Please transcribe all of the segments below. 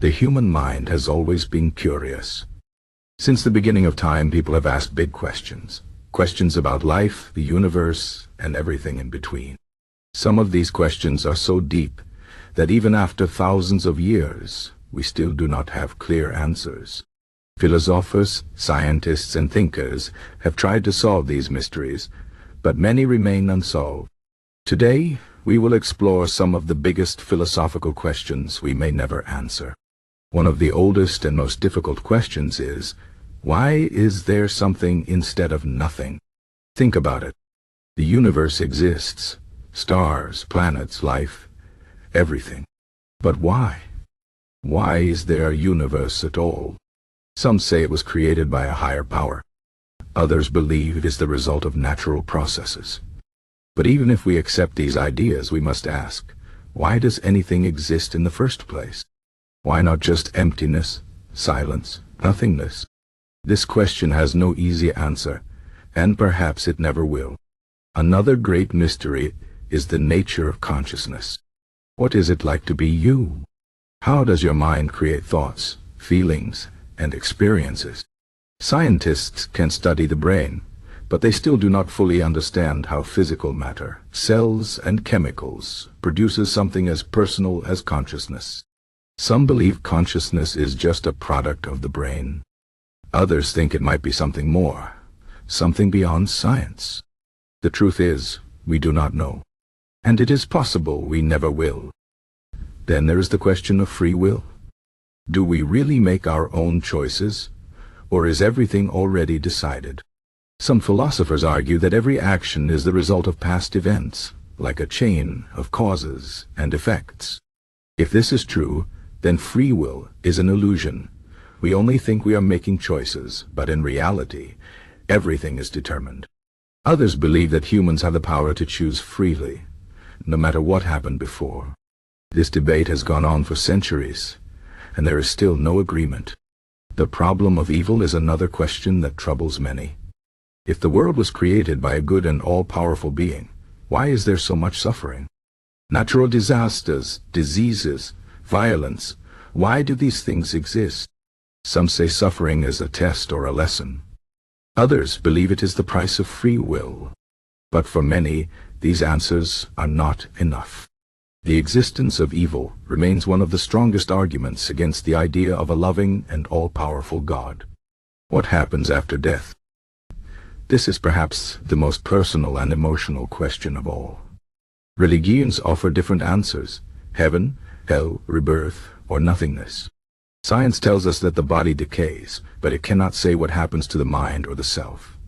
The human mind has always been curious. Since the beginning of time, people have asked big questions. Questions about life, the universe, and everything in between. Some of these questions are so deep that even after thousands of years, we still do not have clear answers. Philosophers, scientists, and thinkers have tried to solve these mysteries, but many remain unsolved. Today, we will explore some of the biggest philosophical questions we may never answer. One of the oldest and most difficult questions is, why is there something instead of nothing? Think about it. The universe exists. Stars, planets, life, everything. But why? Why is there a universe at all? Some say it was created by a higher power. Others believe it is the result of natural processes. But even if we accept these ideas, we must ask, why does anything exist in the first place? Why not just emptiness, silence, nothingness? This question has no easy answer, and perhaps it never will. Another great mystery is the nature of consciousness. What is it like to be you? How does your mind create thoughts, feelings, and experiences? Scientists can study the brain, but they still do not fully understand how physical matter, cells and chemicals, produces something as personal as consciousness. Some believe consciousness is just a product of the brain. Others think it might be something more, something beyond science. The truth is, we do not know. And it is possible we never will. Then there is the question of free will. Do we really make our own choices, or is everything already decided? Some philosophers argue that every action is the result of past events, like a chain of causes and effects. If this is true, then free will is an illusion. We only think we are making choices, but in reality, everything is determined. Others believe that humans have the power to choose freely, no matter what happened before. This debate has gone on for centuries, and there is still no agreement. The problem of evil is another question that troubles many. If the world was created by a good and all-powerful being, why is there so much suffering? Natural disasters, diseases, violence, why do these things exist? Some say suffering is a test or a lesson. Others believe it is the price of free will. But for many, these answers are not enough. The existence of evil remains one of the strongest arguments against the idea of a loving and all-powerful God. What happens after death? This is perhaps the most personal and emotional question of all. Religions offer different answers: heaven, hell, rebirth, or nothingness. Science tells us that the body decays, but it cannot say what happens to the mind or the self.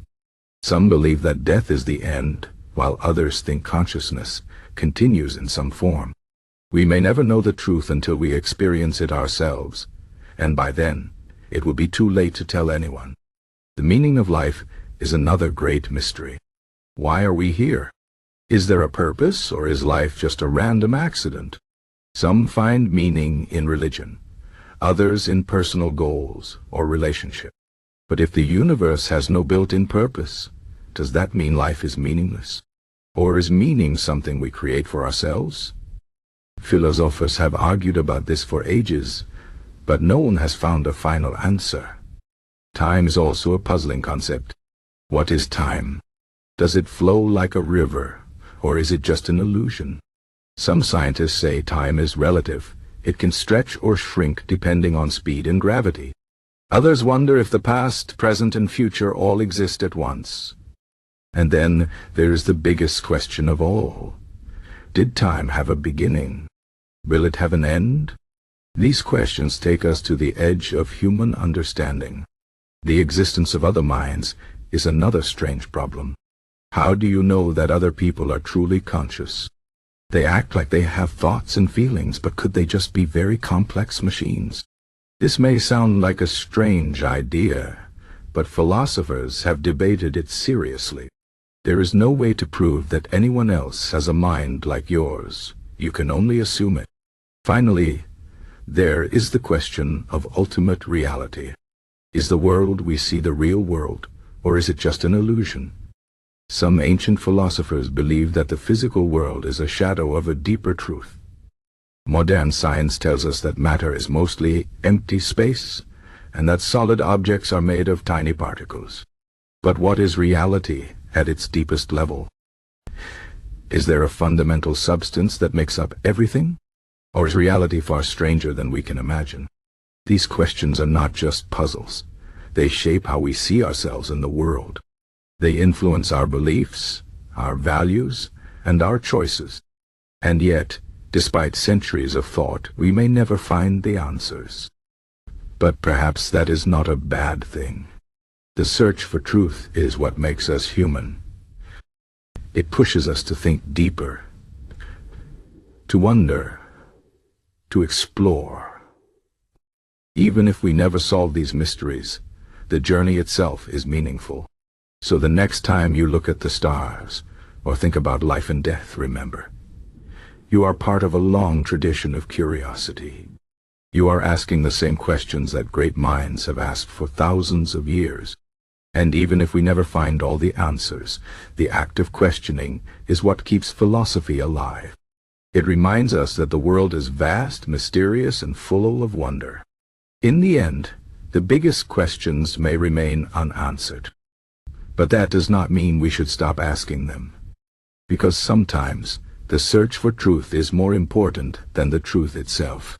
Some believe that death is the end, while others think consciousness continues in some form. We may never know the truth until we experience it ourselves, and by then, it will be too late to tell anyone. The meaning of life is another great mystery. Why are we here? Is there a purpose, or is life just a random accident? Some find meaning in religion, others in personal goals or relationship. But if the universe has no built-in purpose, does that mean life is meaningless? Or is meaning something we create for ourselves? Philosophers have argued about this for ages, but no one has found a final answer. Time is also a puzzling concept. What is time? Does it flow like a river, or is it just an illusion? Some scientists say time is relative. It can stretch or shrink depending on speed and gravity. Others wonder if the past, present, and future all exist at once. And then there is the biggest question of all. Did time have a beginning? Will it have an end? These questions take us to the edge of human understanding. The existence of other minds is another strange problem. How do you know that other people are truly conscious? They act like they have thoughts and feelings, but could they just be very complex machines? This may sound like a strange idea, but philosophers have debated it seriously. There is no way to prove that anyone else has a mind like yours. You can only assume it. Finally, there is the question of ultimate reality. Is the world we see the real world, or is it just an illusion? Some ancient philosophers believed that the physical world is a shadow of a deeper truth. Modern science tells us that matter is mostly empty space, and that solid objects are made of tiny particles. But what is reality at its deepest level? Is there a fundamental substance that makes up everything? Or is reality far stranger than we can imagine? These questions are not just puzzles. They shape how we see ourselves in the world. They influence our beliefs, our values, and our choices. And yet, despite centuries of thought, we may never find the answers. But perhaps that is not a bad thing. The search for truth is what makes us human. It pushes us to think deeper, to wonder, to explore. Even if we never solve these mysteries, the journey itself is meaningful. So the next time you look at the stars, or think about life and death, remember, you are part of a long tradition of curiosity. You are asking the same questions that great minds have asked for thousands of years. And even if we never find all the answers, the act of questioning is what keeps philosophy alive. It reminds us that the world is vast, mysterious, and full of wonder. In the end, the biggest questions may remain unanswered. But that does not mean we should stop asking them. Because sometimes, the search for truth is more important than the truth itself.